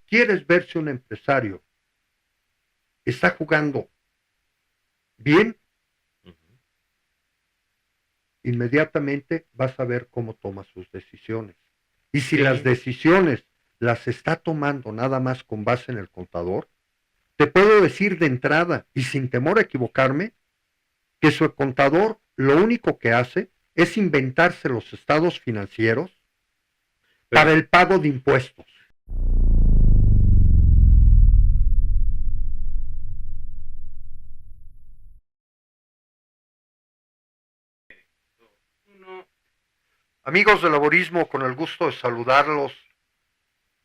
quieres ver si un empresario está jugando bien, Ujú. inmediatamente vas a ver cómo toma sus decisiones. Y si las Sí, decisiones las está tomando nada más con base en el contador, te puedo decir de entrada y sin temor a equivocarme que su contador lo único que hace es inventarse los estados financieros pero para el pago de impuestos. uno, Amigos del laborismo, con el gusto de saludarlos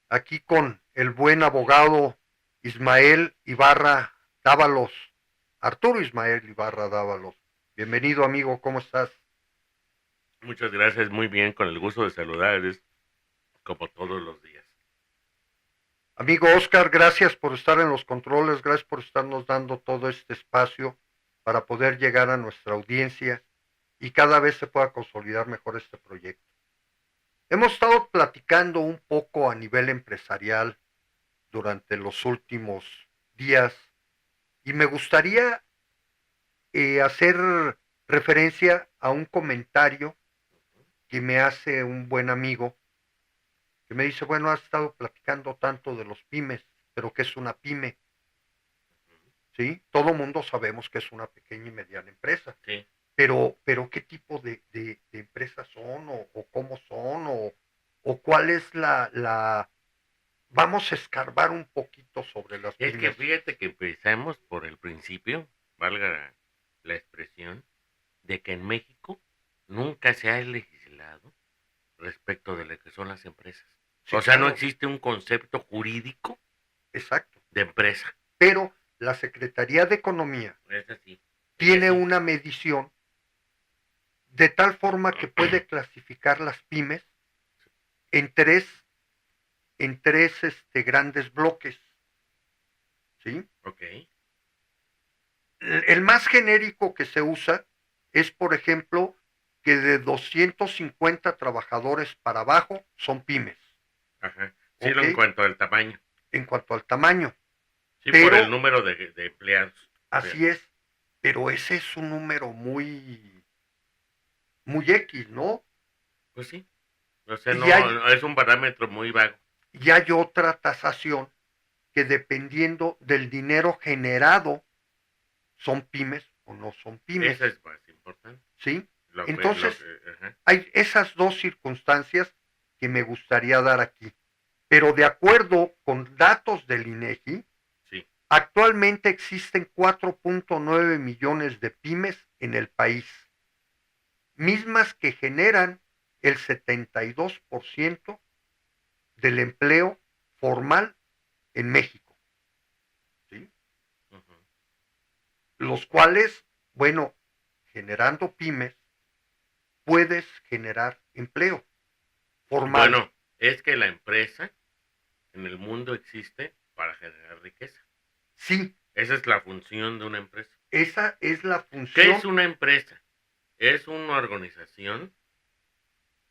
aquí con el buen abogado Ismael Ibarra Dávalos, Arturo Ismael Ibarra Dávalos. Bienvenido, amigo, ¿cómo estás? muchas gracias, muy bien, con el gusto de saludarles, como todos los días. Amigo Oscar, gracias por estar en los controles, gracias por estarnos dando todo este espacio para poder llegar a nuestra audiencia y cada vez se pueda consolidar mejor este proyecto. Hemos estado platicando un poco a nivel empresarial durante los últimos días y me gustaría hacer referencia a un comentario que me hace un buen amigo que me dice, bueno, has estado platicando tanto de los pymes, pero ¿qué es una pyme? ¿Sí? Todo mundo sabemos que es una pequeña y mediana empresa, Sí, pero ¿qué tipo de empresas son o cómo son o cuál es Vamos a escarbar un poquito sobre las es que pymes. fíjate que empezamos por el principio, valga la expresión, de que en México nunca se ha legislado respecto de lo que son las empresas. Sí, O sea, no claro, existe un concepto jurídico exacto. de empresa. Pero la Secretaría de Economía Es así, ella tiene sí. una medición de tal forma que puede clasificar las pymes en tres grandes bloques, ¿sí? Ok, El más genérico que se usa es, por ejemplo, que de 250 trabajadores para abajo son pymes, ajá. Sí, ¿ok? en cuanto al tamaño. En cuanto al tamaño. Sí, por el Pero, número de empleados. así es, pero ese es un número muy X, ¿no? Pues sí. O sea, Y no, hay, no, es un parámetro muy vago. y hay otra tasación que dependiendo del dinero generado, son pymes o no son pymes, Eso es más importante. ¿sí? Lo Entonces, que, ajá, hay esas dos circunstancias que me gustaría dar aquí. Pero de acuerdo con datos del INEGI, sí. actualmente existen 4.9 millones de pymes en el país, mismas que generan el 72% del empleo formal en México, ¿sí? Ujú. Los cuales, bueno, generando pymes, puedes generar empleo formal. Bueno, es que la empresa en el mundo existe para generar riqueza. Sí, Esa es la función de una empresa. esa es la ¿Qué es función, una empresa? Es una organización,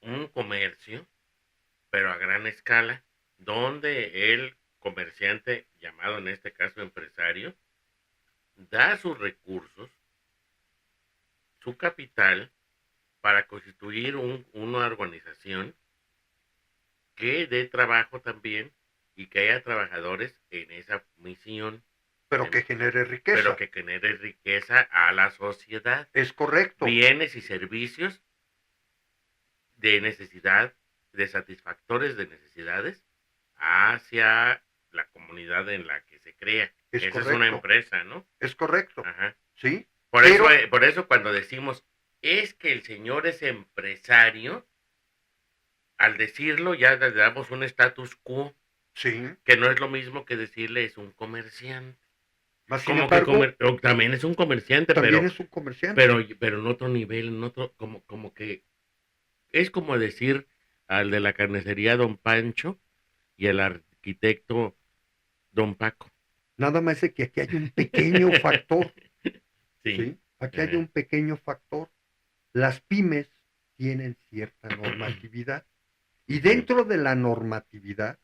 un comercio, pero a gran escala, donde el comerciante, llamado en este caso empresario, da sus recursos, su capital, para constituir una organización que dé trabajo también y que haya trabajadores en esa misión, pero en- que genere pero riqueza. que genere riqueza a la sociedad, Es correcto, bienes y servicios de necesidad, de satisfactores de necesidades hacia la comunidad en la que se crea. es Esa es una correcto, empresa, ¿no? es correcto, Ajá. ¿sí? Pero, Por eso cuando decimos es que el señor es empresario, al decirlo ya le damos un status quo, sí, que no es lo mismo que decirle es un comerciante. más sin Como que embargo, también es un comerciante, también es un comerciante. pero en otro nivel, en otro, como que es como decir al de la carnicería Don Pancho y el arquitecto Don Paco. Nada más es que aquí hay un pequeño factor, Sí. ¿sí? Aquí hay Ajá. un pequeño factor. Las pymes tienen cierta normatividad y Ujú. dentro de la normatividad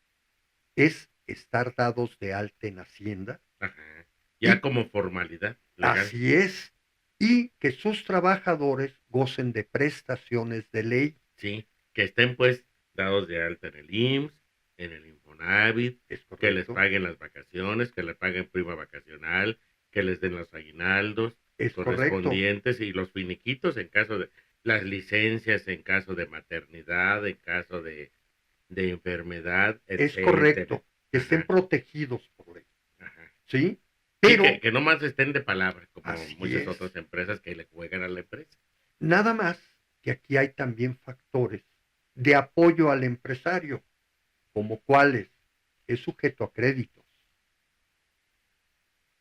es estar dados de alta en Hacienda. Ajá. Y Ya como formalidad legal. así es. Y que sus trabajadores gocen de prestaciones de ley. Sí, que estén pues dados de alta en el IMSS, en el Infonavit, Es que les correcto. paguen las vacaciones, que les paguen prima vacacional, que les den los aguinaldos Es correcto. correspondientes y los finiquitos en caso de las licencias, en caso de maternidad, en caso de enfermedad, Es etcétera. correcto. Que estén Ajá, protegidos por ley. ajá. ¿Sí? Sí, Pero, que no más estén de palabra, como así muchas es. otras empresas que le juegan a la empresa. Nada más que aquí hay también factores de apoyo al empresario, como cuáles es sujeto a créditos,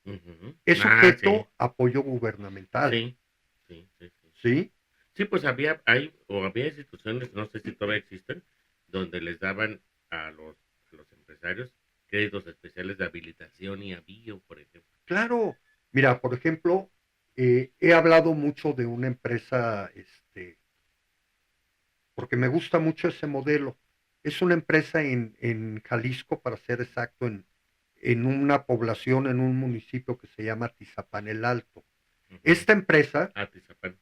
Ujú. es Ah, sí, sujeto a apoyo gubernamental, sí, sí, sí, sí. ¿sí? Sí, pues había instituciones, no sé si todavía existen, donde les daban a los empresarios créditos especiales de habilitación y avío, por ejemplo. Claro. Mira, por ejemplo, he hablado mucho de una empresa, porque me gusta mucho ese modelo. Es una empresa en Jalisco, para ser exacto, en una población, en un municipio que se llama Tizapán el Alto. Ujú. Esta empresa, Atizapán.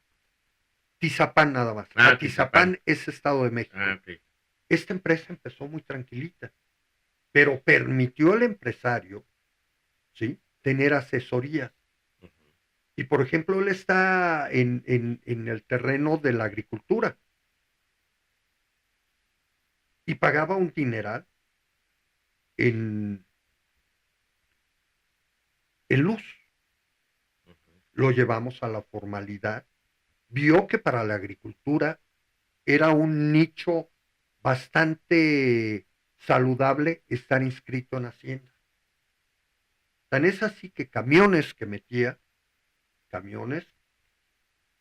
Tizapán nada más, Ah, Atizapán. Atizapán es Estado de Ah, México. ok. Esta empresa empezó muy tranquilita, pero permitió al empresario, ¿sí?, tener asesorías. Ujú. Y por ejemplo, él está en el terreno de la agricultura y pagaba un dineral en, en luz. Ujú. Lo llevamos a la formalidad. Vio que para la agricultura era un nicho bastante saludable estar inscrito en Hacienda. Tan es así que camiones que metía, camiones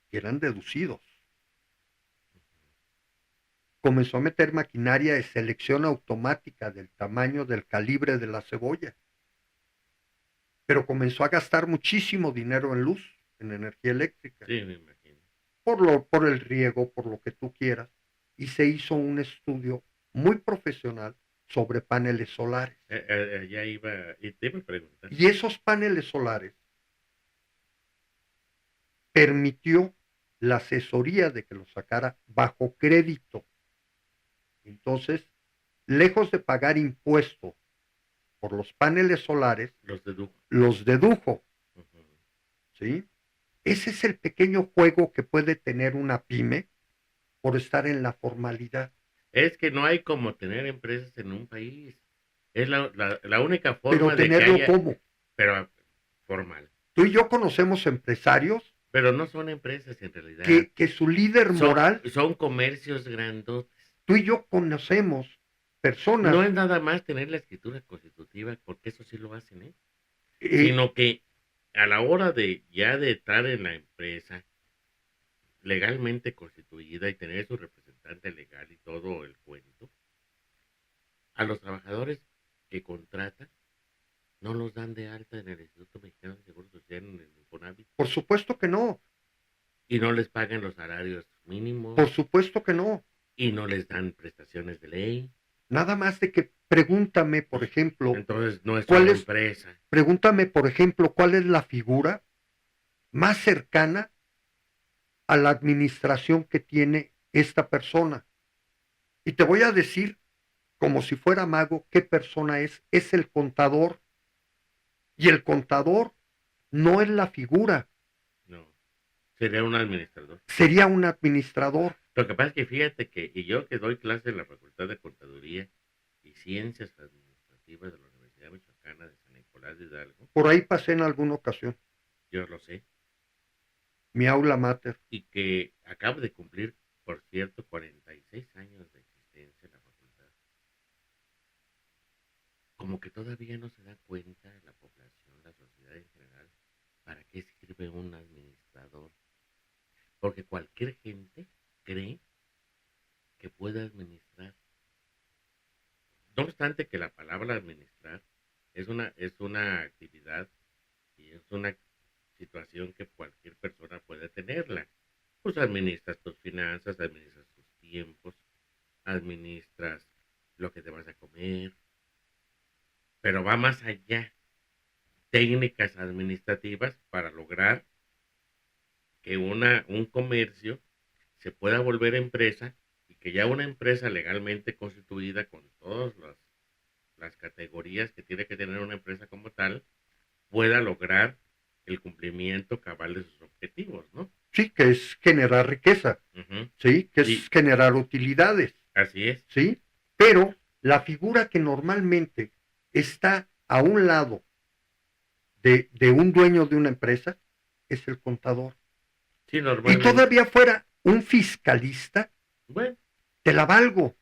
que eran deducidos. Comenzó a meter maquinaria de selección automática del tamaño, del calibre de la cebolla, pero comenzó a gastar muchísimo dinero en luz, en energía eléctrica, Sí, me imagino. por el riego, por lo que tú quieras, y se hizo un estudio muy profesional sobre paneles solares. Allá iba, y te iba a preguntar. Y esos paneles solares permitió la asesoría de que lo sacara bajo crédito. Entonces, lejos de pagar impuesto por los paneles solares, Los dedujo. los dedujo, Ujú. ¿sí? Ese es el pequeño juego que puede tener una pyme por estar en la formalidad. Es que no hay como tener empresas en un país. Es la única Pero forma de que tenerlo haya, como. pero formal. Tú y yo conocemos empresarios Pero no son empresas en realidad. que su líder Son, moral, son comercios grandotes. tú y yo conocemos No personas, es nada más tener la escritura constitutiva, porque eso sí lo hacen, ¿eh? eh, Sino que a la hora de ya de estar en la empresa legalmente constituida y tener su representante legal y todo el cuento, a los trabajadores que contratan no los dan de alta en el Instituto Mexicano de Seguro Social, en el Infonavit, por supuesto que no, y no les pagan los salarios mínimos, por supuesto que no. y no les dan prestaciones de ley. Nada más de que pregúntame, por ejemplo, Entonces no es cuál una es, empresa. pregúntame, por ejemplo, cuál es la figura más cercana a la administración que tiene esta persona. Y te voy a decir, como si fuera mago, qué persona es. Es el contador. Y el contador no es la figura, No, sería un administrador. sería un administrador. Lo que pasa es que fíjate que, y yo que doy clase en la Facultad de Contaduría y Ciencias Administrativas de la Universidad Michoacana de San Nicolás de Hidalgo, Por ahí pasé en alguna ocasión, yo lo sé, mi aula mater. y que acabo de cumplir, por cierto, 46 años de existencia en la facultad. Como que todavía no se da cuenta la población, la sociedad en general, para qué sirve un administrador. Porque cualquier gente cree que puede administrar. No obstante que la palabra administrar es una actividad y es una situación que cualquier persona puede tenerla. Pues administras tus finanzas, administras tus tiempos, administras lo que te vas a comer, pero va más allá. Técnicas administrativas para lograr que un comercio se pueda volver empresa y que ya una empresa legalmente constituida con todas las categorías que tiene que tener una empresa como tal, pueda lograr el cumplimiento cabal de sus objetivos, ¿no? Sí, que es generar riqueza, Ujú. ¿sí? Que es Y generar utilidades, así es. ¿sí? Pero la figura que normalmente está a un lado de un dueño de una empresa es el contador. Sí, Y normalmente. todavía fuera un fiscalista, Bueno, te la valgo.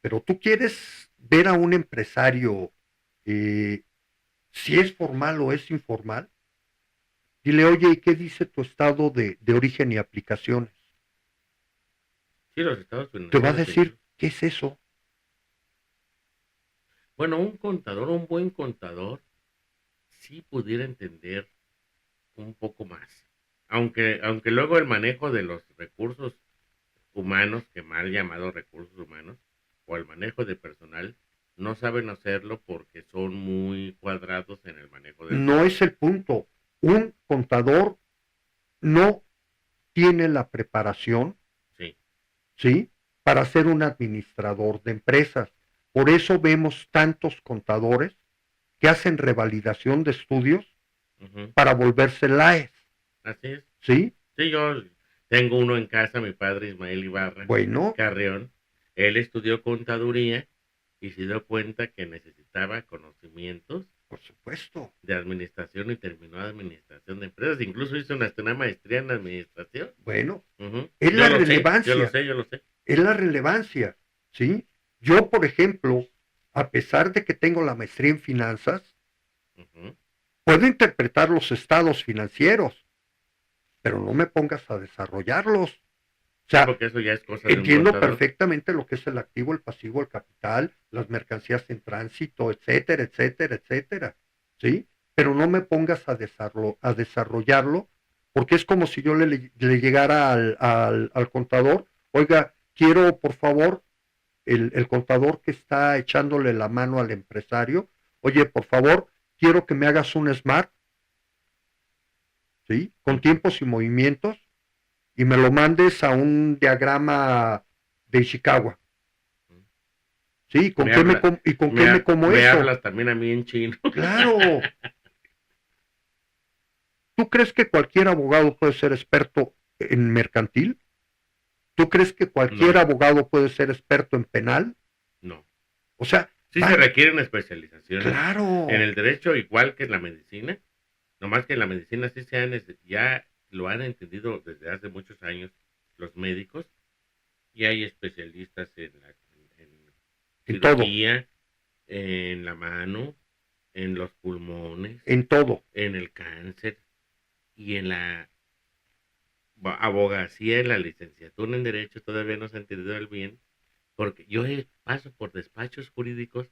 Pero tú quieres ver a un empresario, eh, si es formal o es informal, dile, oye, ¿y qué dice tu estado de origen y aplicaciones? sí, los estados Te va a financieros decir, incluso. ¿qué es eso? Bueno, un contador, un buen contador, sí pudiera entender un poco más. Aunque luego el manejo de los recursos humanos, que mal llamados recursos humanos, o el manejo de personal, no saben hacerlo porque son muy cuadrados en el manejo del No dinero. es el punto. Un contador no tiene la preparación, Sí. ¿sí? Para ser un administrador de empresas. Por eso vemos tantos contadores que hacen revalidación de estudios Ujú. para volverse LAES, Así es. ¿sí? Sí, yo tengo uno en casa, mi padre Ismael Ibarra Bueno, Carrión. Él estudió contaduría y se dio cuenta que necesitaba conocimientos por supuesto. de administración y terminó administración de empresas. Incluso hizo una maestría en administración. Bueno, Ujú. es la Yo lo relevancia, sé, yo lo sé. es la relevancia, ¿sí? Yo, por ejemplo, a pesar de que tengo la maestría en finanzas, Ujú. puedo interpretar los estados financieros, pero no me pongas a desarrollarlos. O Sí, sea, porque eso ya es cosa de un entiendo contador. perfectamente lo que es el activo, el pasivo, el capital, las mercancías en tránsito, etcétera, etcétera, etcétera, ¿sí? Pero no me pongas a desarrollarlo, porque es como si yo le llegara al contador, oiga, quiero por favor, el contador que está echándole la mano al empresario, oye, por favor, quiero que me hagas un smart, ¿sí? Con Ujú. tiempos y movimientos, y me lo mandes a un diagrama de Ishikawa. Sí, Me habla, ¿y con qué me como me eso? hablas también a mí en chino. Claro. ¿Tú crees que cualquier abogado puede ser experto en mercantil? ¿Tú crees que cualquier No, abogado puede ser experto en penal? no. O sea, Sí se van, requieren especializaciones en claro, el derecho, igual que en la medicina. Nomás que en la medicina sí ya lo han entendido desde hace muchos años los médicos y hay especialistas en en todo, cirugía, en la mano, en los pulmones, en todo. en el cáncer y en la abogacía, en la licenciatura en derecho todavía no se ha entendido el bien, porque paso por despachos jurídicos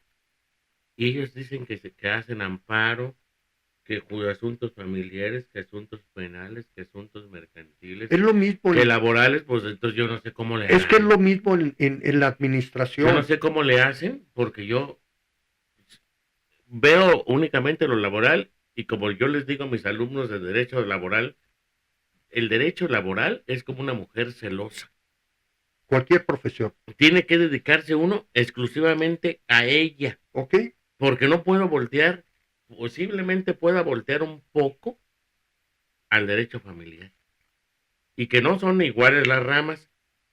y ellos dicen que hacen amparo, que asuntos familiares, que asuntos penales, que asuntos mercantiles, Es lo mismo, que laborales, pues entonces yo no sé cómo le es que es harán. lo mismo en la Yo no administración. sé cómo le hacen, porque yo veo únicamente lo laboral y como yo les digo a mis alumnos de derecho laboral, el derecho laboral es como una mujer celosa. Cualquier profesión, Tiene que dedicarse uno exclusivamente a ella, ¿ok? porque no puedo voltear, posiblemente pueda voltear un poco al derecho familiar. Y que no son iguales las ramas,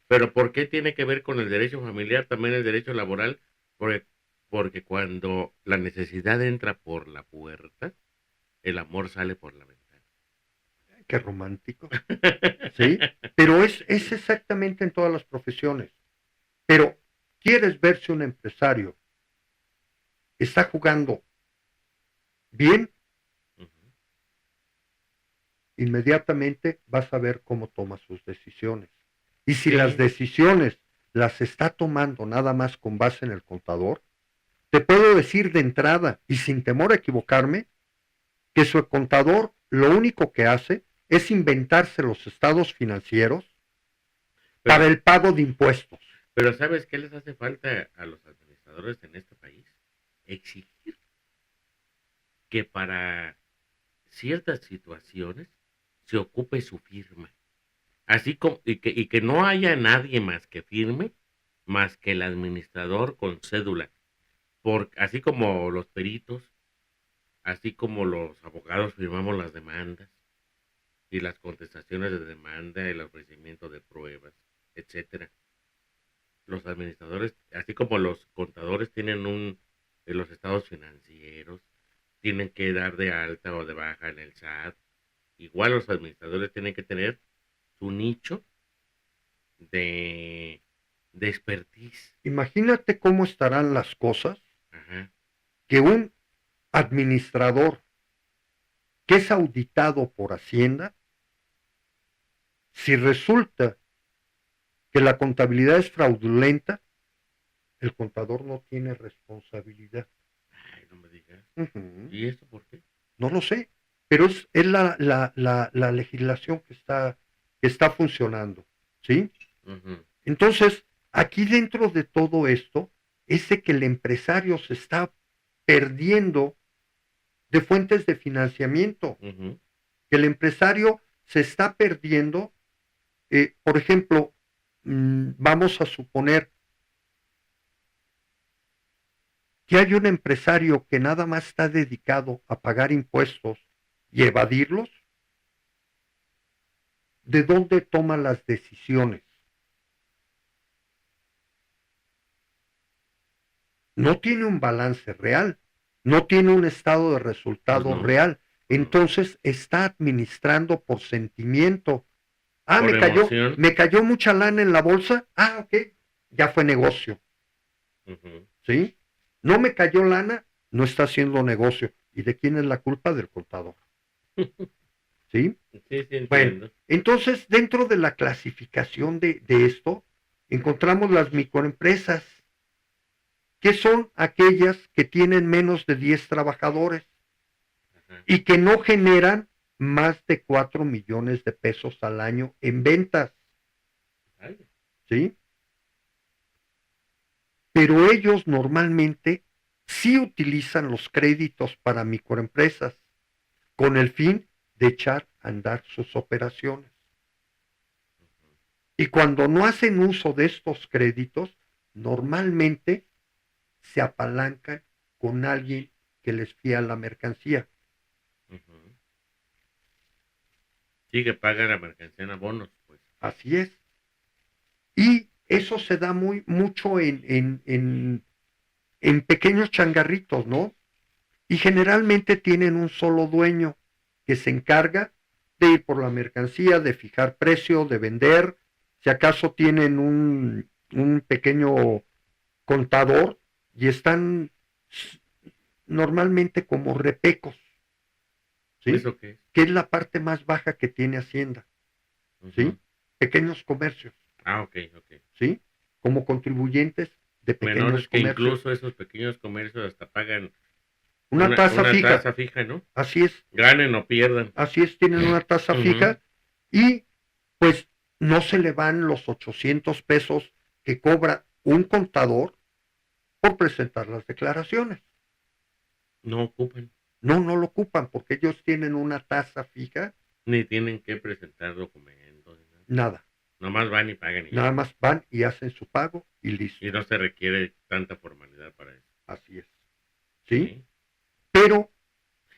pero ¿por qué tiene que ver con el derecho familiar también el derecho laboral? Porque, porque cuando la necesidad entra por la puerta, el amor sale por la ventana. Qué romántico, ¿sí? Pero es exactamente en todas las profesiones. Pero, ¿quieres ver si un empresario está jugando bien? Ujú. Inmediatamente vas a ver cómo toma sus decisiones. Y si las Sí, decisiones las está tomando nada más con base en el contador, te puedo decir de entrada y sin temor a equivocarme que su contador lo único que hace es inventarse los estados financieros para pero, el pago de impuestos. pero ¿sabes qué les hace falta a los administradores en este país? exigir que para ciertas situaciones se ocupe su firma. Así como, y que no haya nadie más que firme, más que el administrador con cédula. Así como los peritos, así como los abogados firmamos las demandas y las contestaciones de demanda, el ofrecimiento de pruebas, etcétera. Los administradores, así como los contadores tienen los estados financieros, tienen que dar de alta o de baja en el SAT, igual los administradores tienen que tener su nicho de, de expertise. Imagínate cómo estarán las cosas Ajá. que un administrador que es auditado por Hacienda, si resulta que la contabilidad es fraudulenta, el contador no tiene responsabilidad. Ay, no me digas. Uh-huh. ¿Y eso por qué? No lo sé, pero es la legislación que está funcionando, ¿sí? Uh-huh. Entonces, aquí dentro de todo esto, es de que el empresario se está perdiendo de fuentes de financiamiento, Uh-huh. que el empresario se está perdiendo, por ejemplo, vamos a suponer que hay un empresario que nada más está dedicado a pagar impuestos y evadirlos. ¿De dónde toma las decisiones? No tiene un balance real, no tiene un estado de Pues resultado no, real. pues no. Entonces está administrando por sentimiento. Ah, Por emoción. me cayó mucha lana en la bolsa. Ah, ok, ya fue negocio. Uh-huh. ¿Sí? No me cayó lana, no está haciendo negocio. ¿Y de quién es la culpa? Del contador. ¿Sí? Sí, sí Bueno, entiendo. entonces dentro de la clasificación de esto, encontramos las microempresas, que son aquellas que tienen menos de 10 trabajadores Ajá. y que no generan más de 4 millones de pesos al año en ventas, Ay. ¿sí? Pero ellos normalmente sí utilizan los créditos para microempresas con el fin de echar a andar sus operaciones. Uh-huh. Y cuando no hacen uso de estos créditos, normalmente se apalancan con alguien que les fía la mercancía. Uh-huh. Sí, que paga la mercancía en abonos, pues. Así es. Y eso se da mucho en pequeños changarritos, ¿no? Y generalmente tienen un solo dueño que se encarga de ir por la mercancía, de fijar precio, de vender. Si acaso tienen un pequeño contador y están normalmente como repecos, ¿sí? ¿Eso qué es? Que es la parte más baja que tiene Hacienda, Uh-huh. ¿sí? Pequeños comercios, Ah, ok, ok. ¿sí? Como contribuyentes de Menores pequeños que comercios. incluso esos pequeños comercios hasta pagan Una tasa una fija, tasa fija, ¿no? así es, Ganen o pierdan. tienen una tasa Uh-huh. fija y pues no se le van los 800 pesos que cobra un contador por presentar las declaraciones. No ocupan, No, no lo ocupan porque ellos tienen una tasa fija, ni tienen que presentar documentos, ¿no? nada. Nomás van y pagan y Nada ya. más van y hacen su pago y Y listo. no se requiere tanta formalidad para eso. Así es. ¿Sí? Sí. Pero,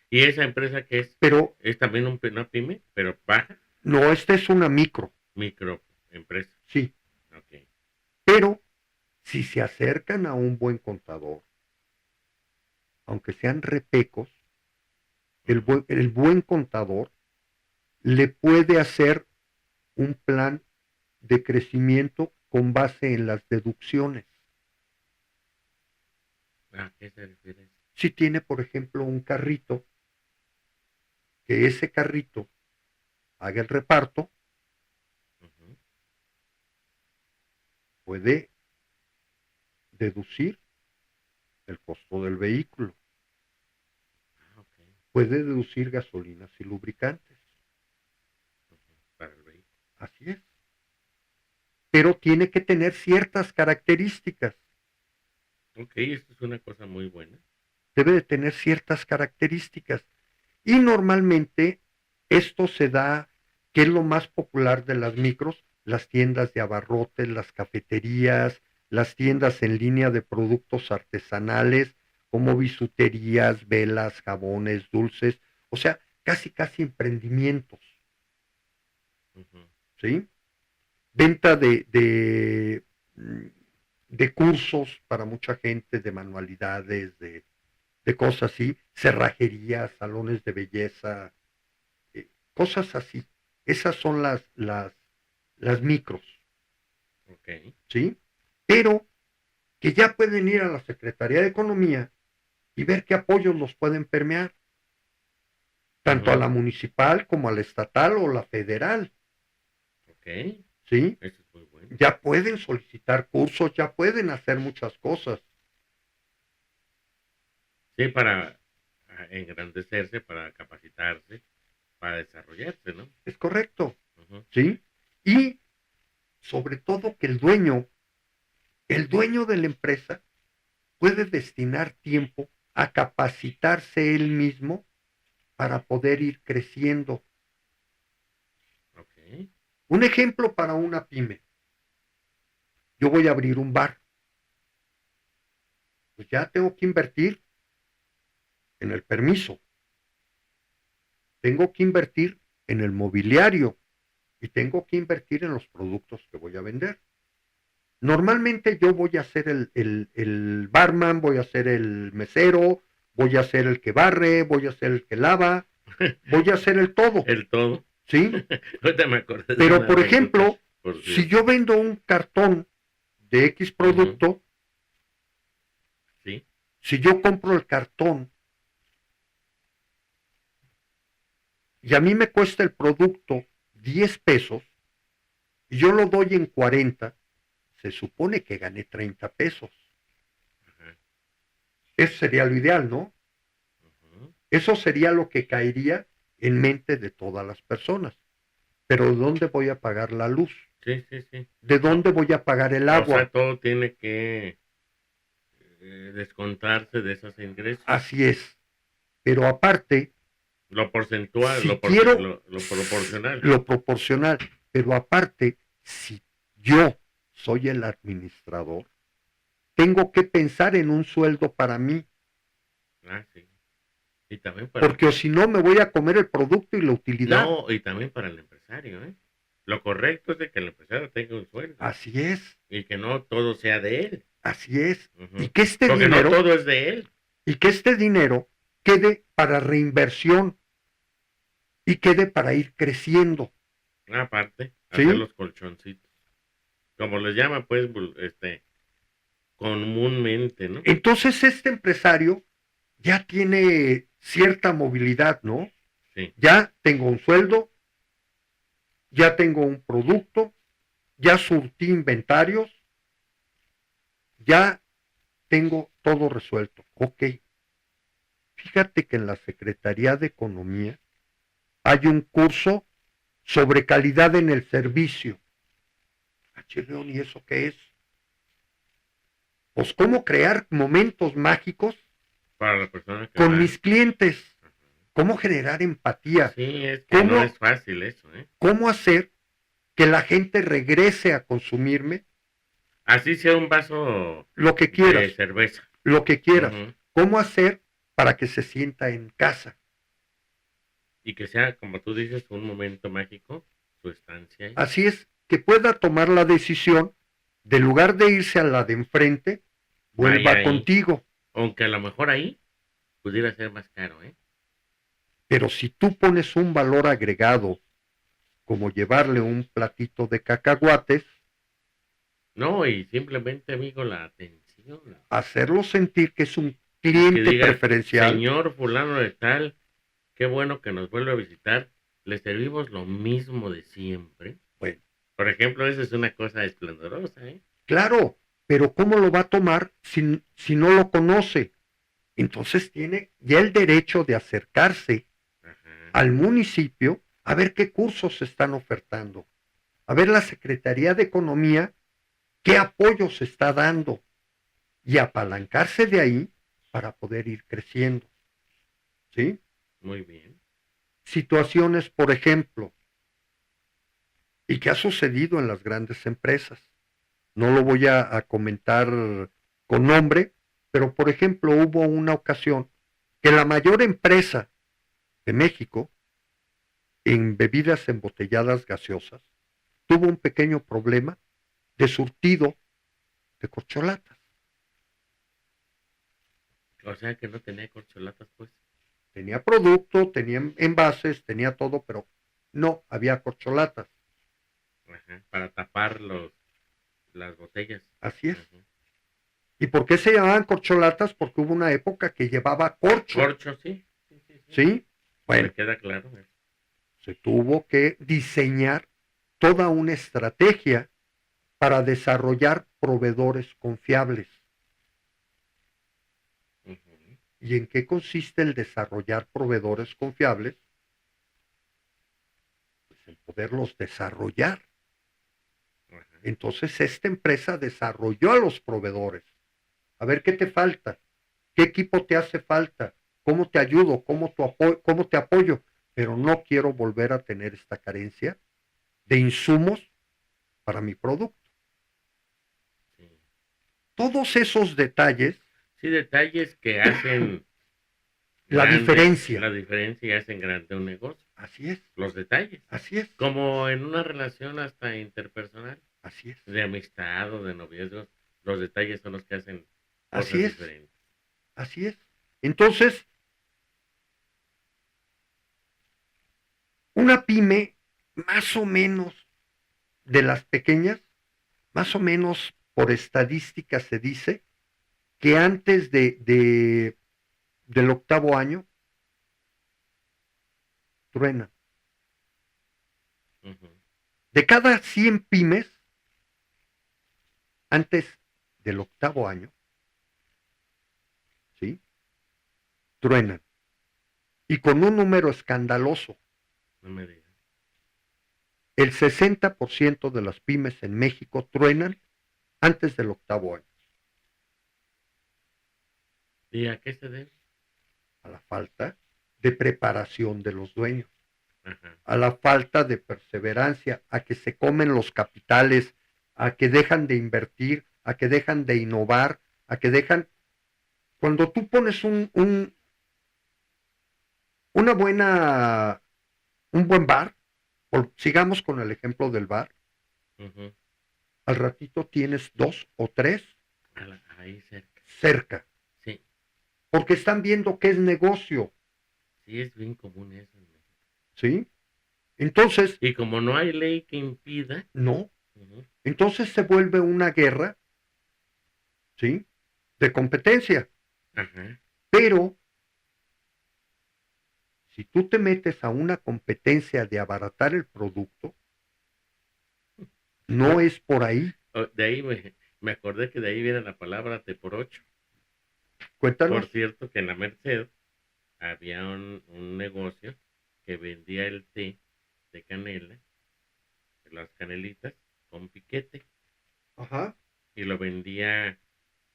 ¿Y esa empresa que pero, es también una pyme, pero baja? no, esta es una micro, Microempresa. sí. Ok. Pero, si se acercan a un buen contador, aunque sean repecos, Uh-huh. el buen contador le puede hacer un plan de crecimiento con base en las deducciones. ¿A qué se refiere? Si tiene, por ejemplo, un carrito, que ese carrito haga el reparto, Uh-huh. puede deducir el costo del vehículo, Ah, ok. puede deducir gasolinas y lubricantes. Uh-huh. Para el vehículo. Así es. Pero tiene que tener ciertas características. Ok, esto es una cosa muy buena. debe de tener ciertas características. Y normalmente esto se da, que es lo más popular de las micros, las tiendas de abarrotes, las cafeterías, las tiendas en línea de productos artesanales, como bisuterías, velas, jabones, dulces, o sea, casi emprendimientos, Ujú. ¿sí? Venta de cursos para mucha gente, de manualidades, de cosas así, cerrajerías, salones de belleza, cosas así. Esas son las micros, Ok. ¿sí? Pero que ya pueden ir a la Secretaría de Economía y ver qué apoyos los pueden permear, tanto a Ujú. la municipal como a la estatal o la federal, Ok. ¿sí? Eso es muy bueno. Ya pueden solicitar cursos, ya pueden hacer muchas cosas. Sí, para engrandecerse, para capacitarse, para desarrollarse, ¿no? Es correcto, Ujú. ¿sí? Y sobre todo que el dueño de la empresa puede destinar tiempo a capacitarse él mismo para poder ir creciendo. Ok. Un ejemplo para una pyme. Yo voy a abrir un bar. Pues ya tengo que invertir en el permiso, tengo que invertir en el mobiliario y tengo que invertir en los productos que voy a vender. Normalmente yo voy a ser el barman, voy a ser el mesero, voy a ser el que barre, voy a ser el que lava, voy a hacer el todo, El todo. ¿sí? Ahorita me acordé de Pero, una por anécdota, ejemplo, por si cierto. yo vendo un cartón de X Ujú. producto, Sí. si yo compro el cartón y a mí me cuesta el producto 10 pesos y yo lo doy en 40, se supone que gané 30 pesos. Ajá. Eso sería lo ideal, ¿no? Ujú. Eso sería lo que caería en mente de todas las personas. Pero ¿de dónde voy a pagar la luz? Sí, sí, sí. ¿De No, dónde voy a pagar el o sea, agua? todo tiene que descontarse de esos ingresos. Así es. Pero aparte, Lo porcentual, si quiero lo proporcional. lo proporcional, pero aparte, si yo soy el administrador, tengo que pensar en un sueldo para mí, Ah, sí. Y también para... porque o si no me voy a comer el producto y la utilidad. No, y también para el empresario, ¿eh? Lo correcto es de que el empresario tenga un sueldo Así es, y que no todo sea de él. así es. Y Ujú. que este Porque no dinero, todo es de él. y que este dinero quede para reinversión y quede para ir creciendo, Aparte, hacer ¿sí? los colchoncitos. Como les llama, pues, comúnmente, ¿no? Entonces este empresario ya tiene cierta movilidad, ¿no? Sí. Ya tengo un sueldo, ya tengo un producto, ya surtí inventarios, ya tengo todo resuelto. Ok, fíjate que en la Secretaría de Economía hay un curso sobre calidad en el servicio. León, ¿y eso qué es? Pues cómo crear momentos mágicos Para la persona que con va. mis clientes, Ajá. cómo generar empatía, Sí, es que no es cómo, fácil eso, ¿eh? cómo hacer que la gente regrese a consumirme Así sea un vaso lo que de quieras, cerveza. lo que quieras, Ujú. cómo hacer para que se sienta en casa. Y que sea, como tú dices, un momento mágico, su estancia ahí. Así es, que pueda tomar la decisión, de lugar de irse a la de enfrente, Vaya vuelva ahí. contigo. Aunque a lo mejor ahí pudiera ser más caro, ¿eh? Pero si tú pones un valor agregado, como llevarle un platito de cacahuates, No, y simplemente, amigo, la atención. hacerlo sentir que es un Y que cliente digas, preferencial, señor fulano de tal, qué bueno que nos vuelve a visitar, le servimos lo mismo de siempre. bueno, Por ejemplo, esa es una cosa esplendorosa, ¿eh? claro, pero ¿cómo lo va a tomar si no lo conoce? Entonces tiene ya el derecho de acercarse Ajá. al municipio a ver qué cursos se están ofertando, a ver la Secretaría de Economía qué apoyo se está dando y apalancarse de ahí para poder ir creciendo, ¿sí? Muy bien. Situaciones, por ejemplo, y que ha sucedido en las grandes empresas. No lo voy a comentar con nombre, pero por ejemplo hubo una ocasión que la mayor empresa de México en bebidas embotelladas gaseosas tuvo un pequeño problema de surtido de corcholatas. O sea que no tenía corcholatas, pues. Tenía producto, tenía envases, tenía todo, pero no había corcholatas. Ajá. Para tapar las botellas. Así es. Ajá. ¿Y por qué se llamaban corcholatas? Porque hubo una época que llevaba corcho. Corcho, sí. Sí, sí, sí. ¿Sí? Bueno, Me queda claro. se tuvo que diseñar toda una estrategia para desarrollar proveedores confiables. Ujú. ¿Y en qué consiste el desarrollar proveedores confiables? Pues en poderlos desarrollar. Ajá. Entonces esta empresa desarrolló a los proveedores. A ver qué te falta, qué equipo te hace falta, cómo te ayudo, cómo te apoyo, pero no quiero volver a tener esta carencia de insumos para mi producto. Sí. Todos esos detalles, Sí, detalles que hacen la grande diferencia. la diferencia y hacen grande un negocio. Así es, Los detalles. así es, Como en una relación hasta interpersonal, así es, de amistad o de noviazgo, los detalles son los que hacen cosas así es, diferentes. así es. Entonces, una pyme, más o menos, de las pequeñas, más o menos por estadística se dice que antes del octavo año, truena. Ujú. De cada 100 pymes, antes del octavo año, ¿sí? Truenan. Y con un número escandaloso. No me digas. El 60% de las pymes en México truenan antes del octavo año. ¿Y a qué se debe? A la falta de preparación de los dueños, Ajá. a la falta de perseverancia, a que se comen los capitales, a que dejan de invertir, a que dejan de innovar, a que dejan... Cuando tú pones una buena, un buen bar, sigamos con el ejemplo del bar, Ujú. al ratito tienes dos o tres Ahí cerca. cerca, Sí, porque están viendo que es negocio, sí es bien común eso en México. ¿sí? Entonces, Y como no hay ley que impida, no, ujú, entonces se vuelve una guerra, ¿sí? De competencia, ajá, pero si tú te metes a una competencia de abaratar el producto, no es por ahí. de ahí me acordé que de ahí viene la palabra te por ocho. Por Cuéntanos. cierto que en la Merced había un negocio que vendía el té de canela, las canelitas, con piquete, Ajá, y lo vendía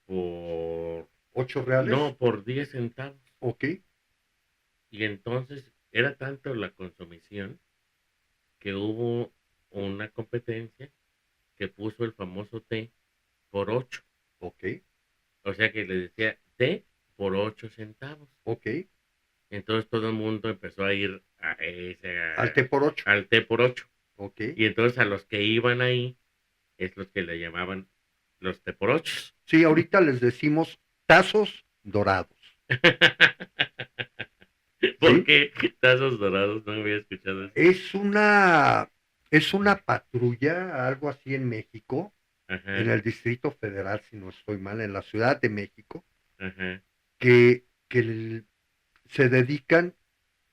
por, ¿8 reales? no, por 10 centavos. Ok, Y entonces era tanto la consumición que hubo una competencia que puso el famoso té por 8. ok, O sea que le decía té por 8 centavos. ok. Entonces todo el mundo empezó a ir Al T por 8. al té por 8. Ok. Y entonces a los que iban ahí es los que le llamaban los té por 8. Sí, ahorita les decimos tazos dorados. ¿Por ¿Sí? qué tazos dorados? No había escuchado eso. Es una, es una patrulla, algo así en México, en Ajá, el Distrito Federal, si no estoy mal, en la Ciudad de México, ajá. que se dedican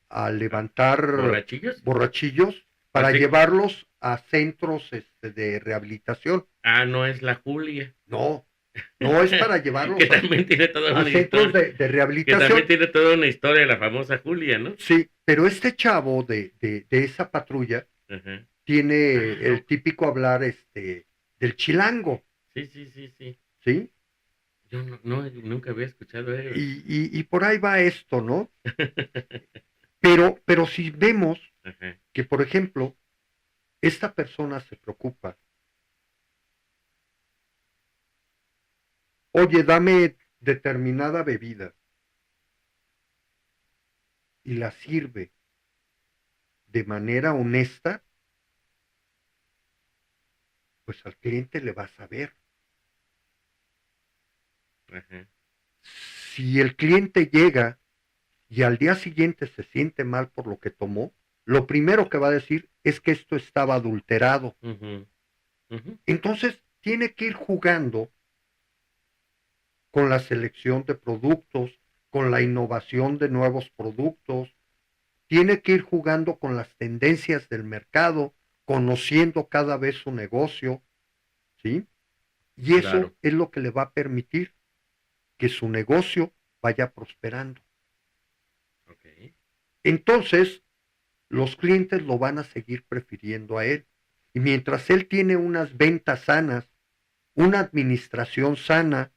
a Ah, levantar ¿borrachillos? borrachillos para Así. llevarlos a centros de rehabilitación. Ah, no es la Julia. No, no es para Que llevarlos también tiene toda a una centros historia. de Que también rehabilitación. tiene toda una historia la famosa Julia, ¿no? Sí, pero este chavo de esa patrulla Ajá. tiene Ah, el no. típico hablar del chilango, Sí, sí, sí, sí. ¿sí? Yo nunca había escuchado eso. Y por ahí va esto, ¿no? Pero si vemos Ajá, que, por ejemplo, esta persona se preocupa, oye, dame determinada bebida y la sirve de manera honesta, pues al cliente le va a saber. ajá. Si el cliente llega y al día siguiente se siente mal por lo que tomó, lo primero que va a decir es que esto estaba adulterado. Ujú, ujú. Entonces, tiene que ir jugando con la selección de productos, con la innovación de nuevos productos, tiene que ir jugando con las tendencias del mercado, conociendo cada vez su negocio, ¿sí? Y eso Claro, es lo que le va a permitir que su negocio vaya prosperando. ok. Entonces, los clientes lo van a seguir prefiriendo a él. Y mientras él tiene unas ventas sanas, una administración sana,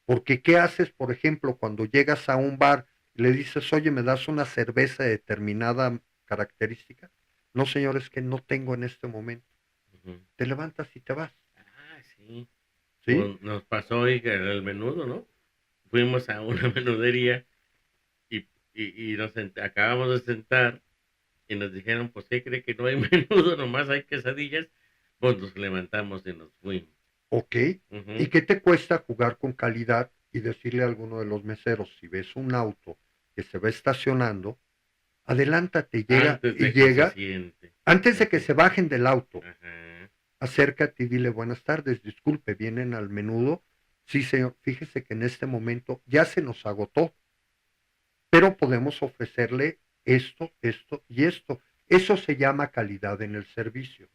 porque ¿qué haces, por ejemplo, cuando llegas a un bar y le dices, oye, ¿me das una cerveza de determinada característica? No, señor, es que no tengo en este momento. Ujú. Te levantas y te vas, Ah, sí. ¿sí? Pues nos pasó hoy que era el menudo, ¿no? Fuimos a una menudería y, acabamos de sentar y nos dijeron, pues, ¿qué cree que no hay menudo? Nomás hay quesadillas. Pues nos levantamos y nos fuimos. ¿Ok? ¿Y Ujú. qué te cuesta jugar con calidad y decirle a alguno de los meseros, si ves un auto que se va estacionando, adelántate, llega Antes y de que se llega, siente. antes de que Así. se bajen del auto, Ajá. acércate y dile buenas tardes, disculpe, vienen al menudo. Sí, señor, fíjese que en este momento ya se nos agotó, pero podemos ofrecerle esto, esto y esto. Eso se llama calidad en el servicio,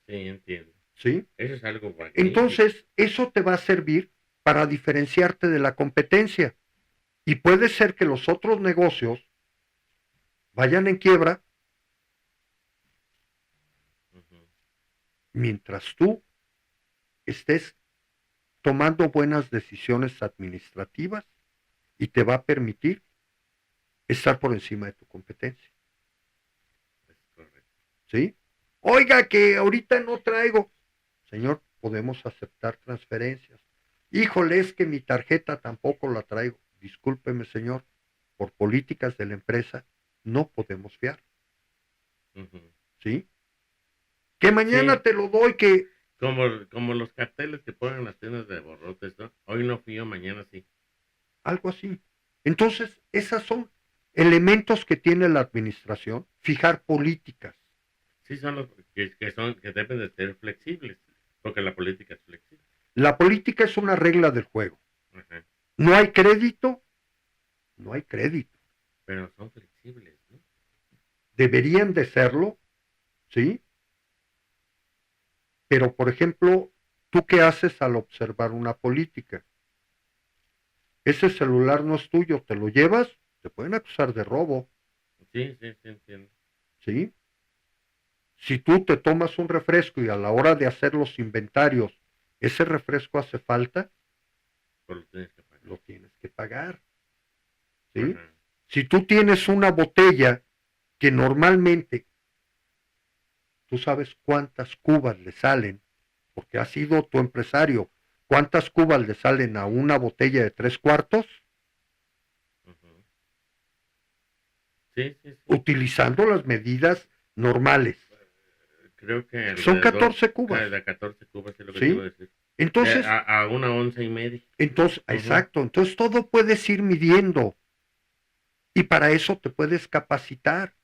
Sí, entiendo. ¿sí? Eso es algo magnífico. Entonces, eso te va a servir para diferenciarte de la competencia. Y puede ser que los otros negocios vayan en quiebra Ujú. mientras tú estés tomando buenas decisiones administrativas y te va a permitir estar por encima de tu competencia. Es correcto. ¿Sí? Oiga, que ahorita no traigo. Señor, podemos aceptar transferencias. Híjole, es que mi tarjeta tampoco la traigo. Discúlpeme, señor, por políticas de la empresa no podemos fiar. Ujú. ¿Sí? Que Sí, mañana te lo doy, que como los carteles que ponen en las tiendas de abarrotes, ¿no? Hoy no fui yo, mañana sí. algo así. Entonces, esas son elementos que tiene la administración, fijar políticas. Sí son los que deben de ser flexibles, porque la política es flexible. La política es una regla del juego. Ajá. No hay crédito, no hay crédito. Pero son flexibles, ¿no? Deberían de serlo, ¿sí? Pero, por ejemplo, ¿tú qué haces al observar una política? Ese celular no es tuyo, te lo llevas, te pueden acusar de robo, Sí, sí, sí, entiendo. ¿sí? Si tú te tomas un refresco y a la hora de hacer los inventarios ese refresco hace falta, Pero lo tienes que pagar. lo tienes que pagar, ¿sí? Ajá. Si tú tienes una botella que normalmente tú sabes cuántas cubas le salen, porque has sido tu empresario, cuántas cubas le salen a una botella de 3 cuartos, Ujú. Sí, sí, sí. utilizando las medidas normales. Creo que Son alrededor 14 cubas, de 14 cubas es lo que te iba a ¿sí? decir. Entonces, A una once y media. Ujú. exacto, entonces todo puedes ir midiendo y para eso te puedes capacitar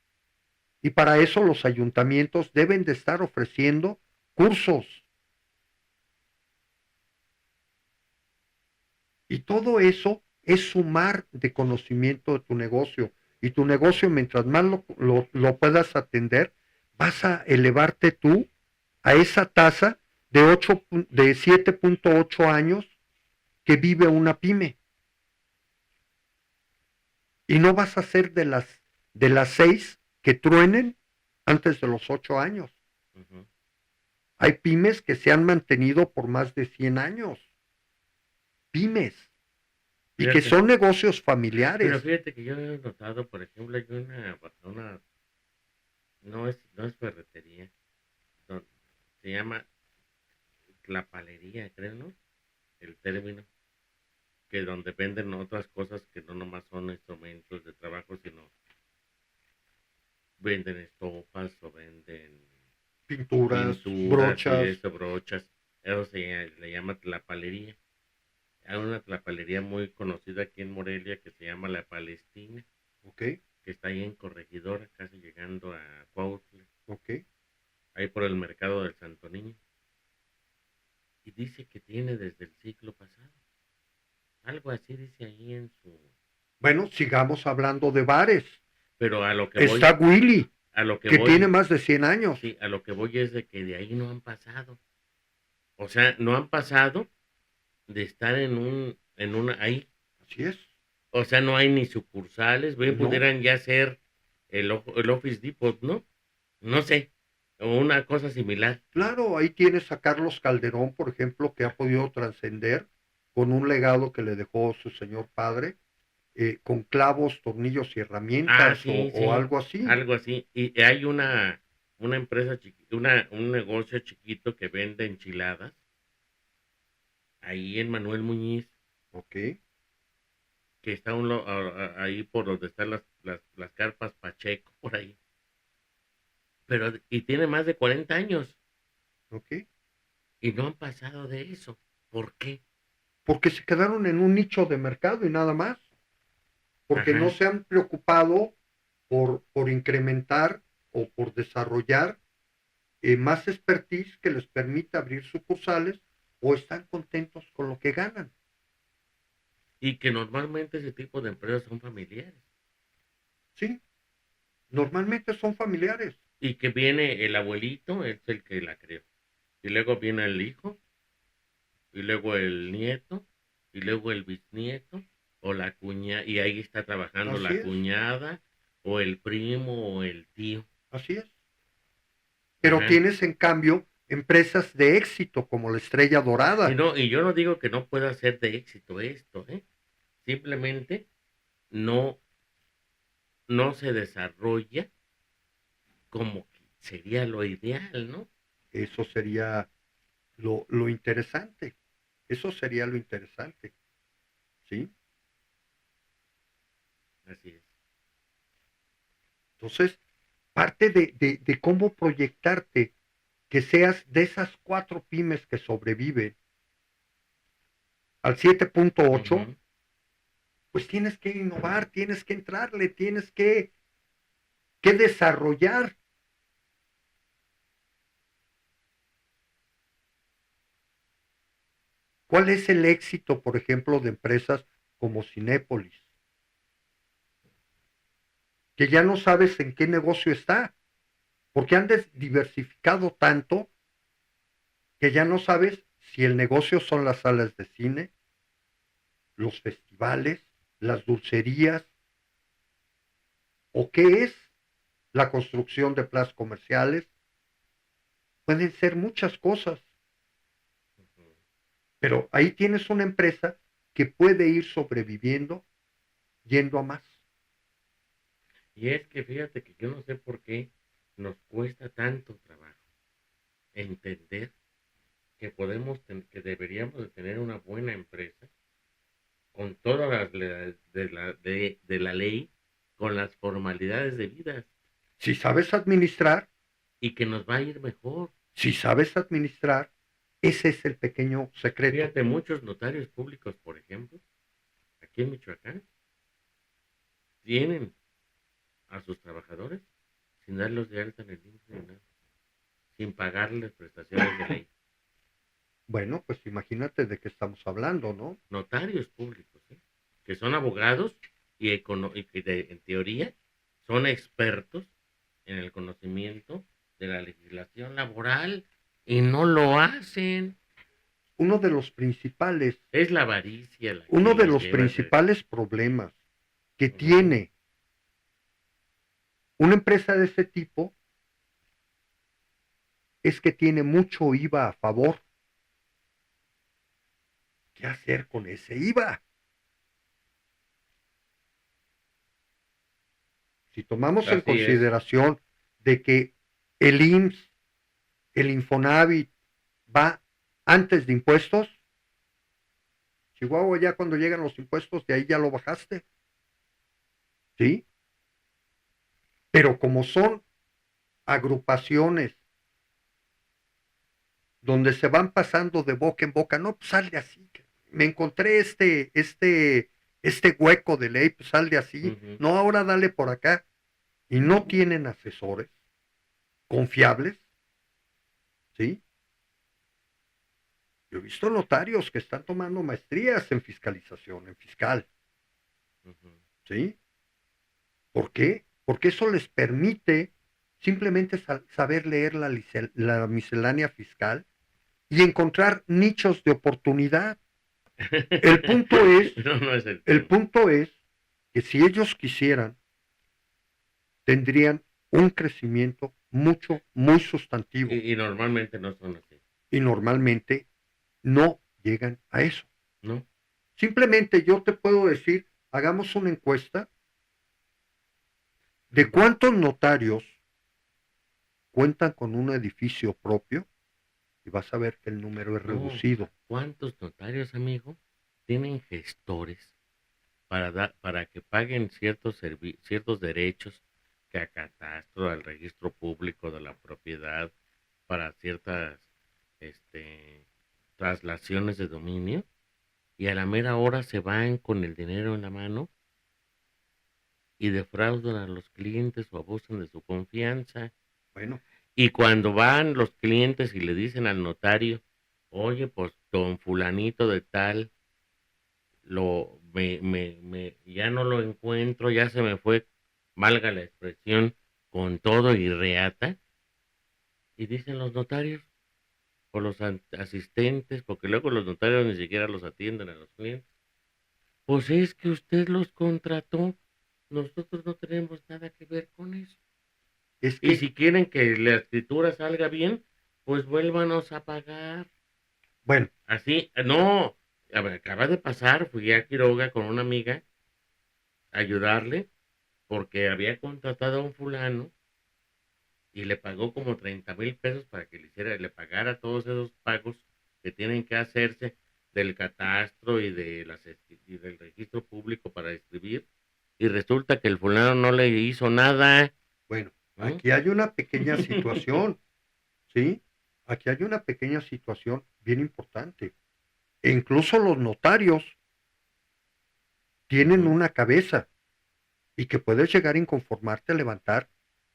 y para eso los ayuntamientos deben de estar ofreciendo cursos y todo eso es sumar de conocimiento de tu negocio y tu negocio mientras más lo puedas atender, vas a elevarte tú a esa tasa de 7.8 años que vive una pyme y no vas a ser de las 6 que truenen antes de los 8 años. Ujú. Hay pymes que se han mantenido por más de 100 años. pymes y que Fíjate, son negocios pero familiares. fíjate que yo he notado, por ejemplo, hay una no es ferretería, don- se llama tlapalería, creo, ¿no? El término, que donde venden otras cosas que no nomás son instrumentos de trabajo, sino venden estopas o venden Pinturas, pinturas y brochas, eso, brochas. Eso le llama tlapalería. Hay una tlapalería muy conocida aquí en Morelia que se llama La Palestina, ok, que está ahí en Corregidora, casi llegando a Cuautla, ok. ahí por el mercado del Santo Niño. Y dice que tiene desde el siglo pasado. Algo así dice ahí en su... Bueno, sigamos hablando de bares. Pero a lo que Está voy, Willy, a lo que que tiene voy, más de 100 años. sí, a lo que voy es de que de ahí no han pasado. O sea, no han pasado de estar ahí. Así es. O sea, no hay ni sucursales, bien No, pudieran ya ser el Office Depot, ¿no? No sé, o una cosa similar. claro, ahí tienes a Carlos Calderón, por ejemplo, que ha podido trascender con un legado que le dejó su señor padre, con clavos, tornillos y Ah, herramientas sí, o sí, algo así. algo así. Y hay una empresa un negocio chiquito que vende enchiladas ahí en Manuel Muñiz, Ok, que está ahí por donde están las carpas Pacheco, por ahí. Y tiene más de 40 años ok. y no han pasado de eso. ¿Por qué? Porque se quedaron en un nicho de mercado y nada más. Porque no Ajá. se han preocupado por incrementar o por desarrollar más expertise que les permita abrir sucursales o están contentos con lo que ganan. Y que normalmente ese tipo de empresas son familiares. Sí, normalmente son familiares. Y que viene el abuelito, es el que la creó. Y luego viene el hijo, y luego el nieto, y luego el bisnieto, o la cuñada, y ahí está trabajando Así la es, cuñada, o el primo, o el tío. así es. Pero Ajá. tienes en cambio empresas de éxito como la Estrella Y Dorada. no, y yo no digo que no pueda ser de éxito esto, ¿eh? Simplemente no, no se desarrolla como que sería lo ideal, ¿no? Eso sería lo interesante. Eso sería lo interesante. ¿Sí? Así es. Entonces, parte de cómo proyectarte, que seas de esas 4 pymes que sobreviven al 7.8, Ujú. pues tienes que innovar, tienes que entrarle, tienes que desarrollar. ¿Cuál es el éxito, por ejemplo, de empresas como Cinépolis? Que ya no sabes en qué negocio está, porque han diversificado tanto que ya no sabes si el negocio son las salas de cine, los festivales, las dulcerías, o qué es la construcción de plazas comerciales. Pueden ser muchas cosas, Ujú. pero ahí tienes una empresa que puede ir sobreviviendo yendo a más. Y es que fíjate que yo no sé por qué nos cuesta tanto trabajo entender que deberíamos de tener una buena empresa con todas de la ley, con las formalidades debidas Si sabes administrar, y que nos va a ir mejor. si sabes administrar, ese es el pequeño secreto. Fíjate, muchos notarios públicos, por ejemplo, aquí en Michoacán, tienen a sus trabajadores sin darlos de alta en el IMSS ni nada, sin pagarles prestaciones de ley. Bueno, pues imagínate de qué estamos hablando, ¿no? Notarios públicos, ¿eh? Que son abogados y que en teoría son expertos en el conocimiento de la legislación laboral y no lo hacen. Uno de los principales, Es la avaricia la que uno de los los lleva a hacer eso. principales problemas que Ujú. tiene una empresa de ese tipo es que tiene mucho IVA a favor. ¿qué hacer con ese IVA? Si tomamos en Así es. consideración de que el IMSS, el Infonavit va antes de impuestos, Chihuahua ya cuando llegan los impuestos, de ahí ya lo bajaste, ¿sí? Pero como son agrupaciones donde se van pasando de boca en boca, no, pues sal de así, me encontré este hueco de ley, pues sal de así, Ujú. no, ahora dale por acá, y no tienen asesores confiables, ¿sí? Yo he visto notarios que están tomando maestrías en fiscalización, en fiscal, Ujú. ¿sí? ¿Por qué? Porque eso les permite simplemente saber leer la miscelánea fiscal y encontrar nichos de oportunidad. El punto es, No, no es el el tema. punto es que si ellos quisieran, tendrían un crecimiento mucho, muy sustantivo Y normalmente no son así, y normalmente no llegan a eso. ¿no? Simplemente yo te puedo decir, hagamos una encuesta de Ujú. cuántos notarios cuentan con un edificio propio y vas a ver que el número es No, reducido. ¿cuántos notarios, amigo, tienen gestores para que paguen ciertos derechos que a catastro, al registro público de la propiedad, para ciertas este, traslaciones de dominio, y a la mera hora se van con el dinero en la mano y defraudan a los clientes o abusan de su confianza? Bueno, Y cuando van los clientes y le dicen al notario, oye, pues don fulanito de tal, ya no lo encuentro, ya se me fue, valga la expresión, con todo y reata, y dicen los notarios o los asistentes, porque luego los notarios ni siquiera los atienden a los clientes, pues es que usted los contrató, nosotros no tenemos nada que ver con eso. es Y que, si quieren que la escritura salga bien, pues vuélvanos a pagar. bueno, Así, no, a ver, acaba de pasar, fui a Quiroga con una amiga a ayudarle porque había contratado a un fulano y le pagó como 30,000 pesos para que le pagara todos esos pagos que tienen que hacerse del catastro y del registro público para escribir, y resulta que el fulano no le hizo nada. bueno, ¿No? aquí hay una pequeña situación, ¿sí? Aquí hay una pequeña situación bien importante. E incluso los notarios tienen Ujú. una cabeza y que puedes llegar a inconformarte a levantar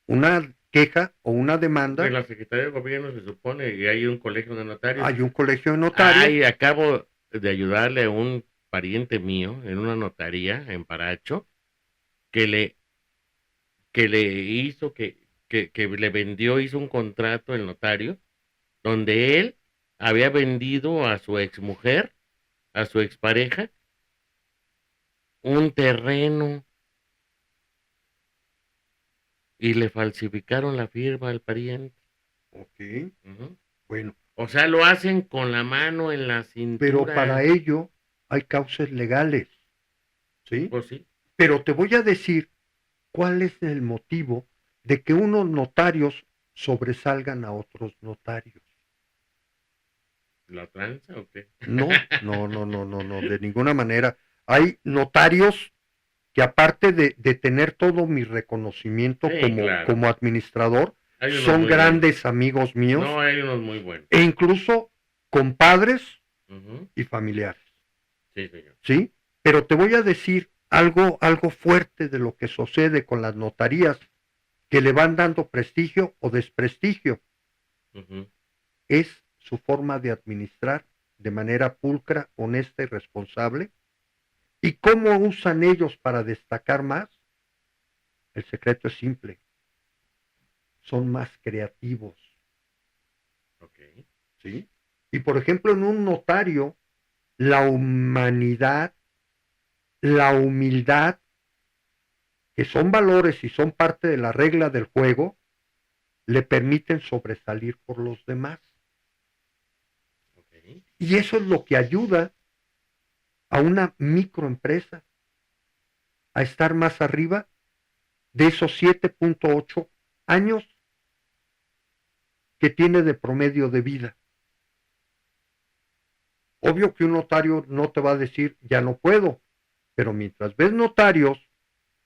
una queja o una En demanda. la Secretaría de Gobierno se supone que hay un colegio de notarios. Hay un colegio de notarios. Ay, acabo de ayudarle a un pariente mío en una notaría en Paracho que le, que le hizo, que le vendió, hizo un contrato el notario donde él había vendido a su exmujer, a su expareja, un terreno y le falsificaron la firma al pariente. Ok, Ujú. bueno, O sea, lo hacen con la mano en la pero para cintura. ello hay causas legales, ¿sí? Pues sí, Pero te voy a decir cuál es el motivo de que unos notarios sobresalgan a otros notarios. ¿la tranza o qué? No, no, no, no, no, no, de ninguna manera. Hay notarios que aparte de tener todo mi reconocimiento Sí, claro. como administrador, Hay unos son muy buenos. grandes amigos No, míos hay unos muy buenos. e incluso compadres Ujú. y familiares, Sí, señor. ¿sí? Pero te voy a decir algo fuerte de lo que sucede con las notarías que le van dando prestigio o desprestigio. Ujú. Es su forma de administrar de manera pulcra, honesta y responsable. ¿Y cómo usan ellos para destacar más? El secreto es simple, son más creativos, Ok. ¿sí? Y por ejemplo, en un notario, la humanidad, la humildad, que son valores y son parte de la regla del juego, le permiten sobresalir por los demás. Ok. Y eso es lo que ayuda. a una microempresa a estar más arriba de esos 7.8 años que tiene de promedio de vida. Obvio que un notario no te va a decir, ya no puedo, pero mientras ves notarios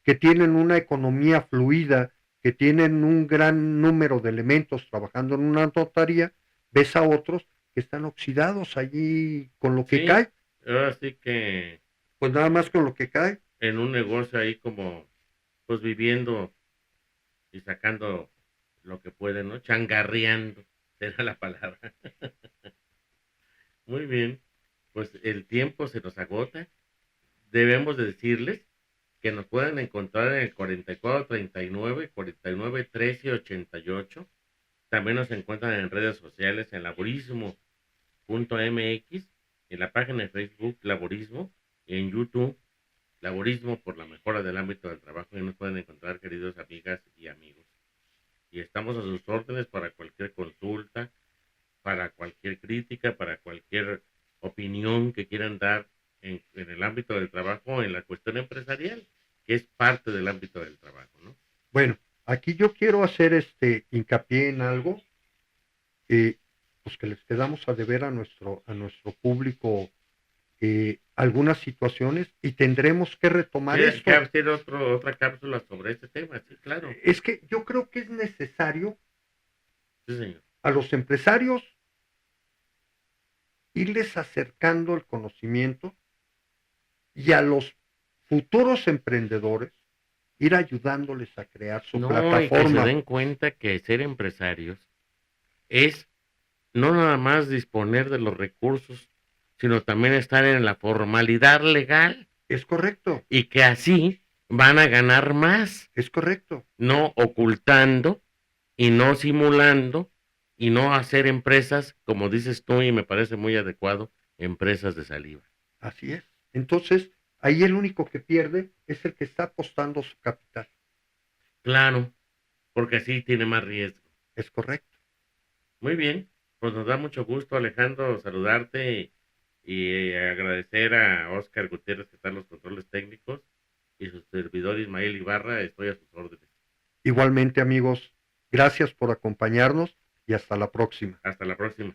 que tienen una economía fluida, que tienen un gran número de elementos trabajando en una notaría, ves a otros que están oxidados allí con lo que Sí, cae, ahora sí que pues nada más con lo que cae. en un negocio ahí como, pues viviendo y sacando lo que pueden, ¿no? Changarreando, será la palabra. Muy bien, pues el tiempo se nos agota. Debemos de decirles que nos pueden encontrar en el 4439, 4913 88. También nos encuentran en redes sociales en laborismo.mx, en la página de Facebook Laborismo, y en YouTube Laborismo por la mejora del ámbito del trabajo. Y nos pueden encontrar, queridos amigas y amigos. Y estamos a sus órdenes para cualquier consulta, para cualquier crítica, para cualquier opinión que quieran dar en el ámbito del trabajo, en la cuestión empresarial, que es parte del ámbito del trabajo, ¿no? Bueno, aquí yo quiero hacer hincapié en algo, eh, pues que les quedamos a deber a nuestro público algunas situaciones y tendremos que retomar Que esto. hacer otra cápsula sobre este tema, sí, claro. Es que yo creo que es necesario Sí, señor. a los empresarios irles acercando el conocimiento y a los futuros emprendedores ir ayudándoles a crear su No, y que se plataforma. den cuenta que ser empresarios es no nada más disponer de los recursos, sino también estar en la formalidad legal Es correcto, y que así van a ganar más, es correcto. no ocultando y no simulando y no hacer empresas, como dices tú y me parece muy adecuado, empresas de saliva. Así es. Entonces, ahí el único que pierde es el que está apostando su capital. Claro, porque así tiene más riesgo. Es correcto. Muy bien, pues nos da mucho gusto, Alejandro, saludarte y agradecer a Oscar Gutiérrez que está en los controles técnicos y su servidor Ismael Ibarra, estoy a sus órdenes. Igualmente, amigos, gracias por acompañarnos y hasta la próxima. Hasta la próxima.